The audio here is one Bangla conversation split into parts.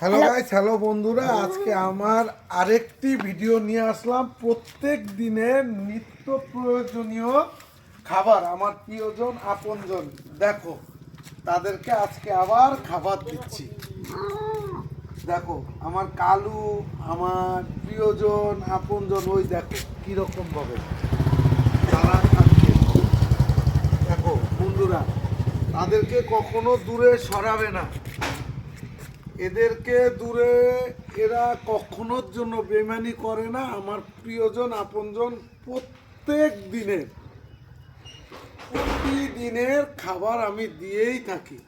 হ্যালো গাইস, হ্যালো বন্ধুরা, আজকে আমার আরেকটি ভিডিও নিয়ে আসলাম। প্রত্যেক দিনের নিত্য প্রয়োজনীয় খাবার আমার প্রিয়জন আপনজন, দেখো তাদেরকে আজকে আবার খাবার দিচ্ছি। দেখো আমার কালু, আমার প্রিয়জন আপনজন, ওই দেখো কীরকম ভাবে তারা খাচ্ছে। দেখো বন্ধুরা, তাদেরকে কখনো দূরে সরাবে না, এদেরকে দূরে, এরা কখনোর জন্য বেমানি করে না। আমার প্রিয়জন আপনজন প্রতিদিনের খাবার আমি দিয়েই থাকি।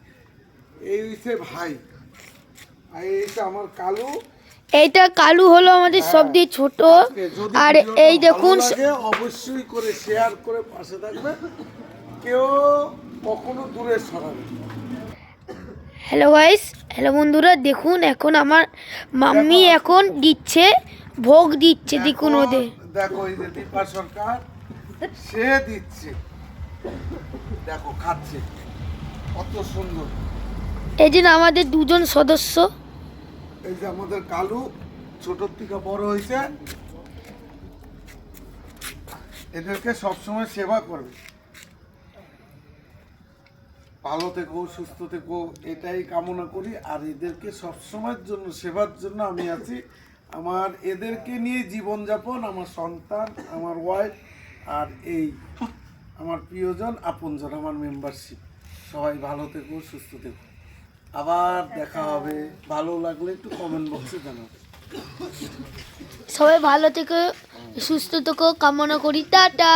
এই হচ্ছে ভাই, আর এই হচ্ছে আমার কালু। এইটা কালু হলো আমাদের সবচেয়ে ছোট। আর এই দেখুন, অবশ্যই করে শেয়ার করে পাশে থাকবে, কেউ কখনো দূরে সরাবে না। হ্যালো গাইস, হ্যালো বন্ধুরা, দেখুন এখন আমার মাম্মি এখন দিচ্ছে, ভোগ দিচ্ছে। দেখুন ওদের, দেখো এই যে দীপা সরকার, সে দিচ্ছে, দেখো খাচ্ছে কত সুন্দর। এই যে আমাদের দুজন সদস্য, এই যে আমাদের কালু ছোট থেকে বড় হয়েছে, এদেরকে সবসময় সেবা করবে। ভালো থেকো, সুস্থ থেকো, এটাই কামনা করি। আর এদেরকে সবসময়ের জন্য সেবার জন্য আমি আছি। আমার এদেরকে নিয়ে জীবনযাপন, আমার সন্তান, আমার ওয়াইফ, আর এই আমার প্রিয়জন আপনজন, আমার মেম্বারশিপ। সবাই ভালো থেকো, সুস্থ থেকো, আবার দেখা হবে। ভালো লাগলে একটু কমেন্ট বক্সে জানাবে। সবাই ভালো থেকে সুস্থ থেকো কামনা করি। টাটা।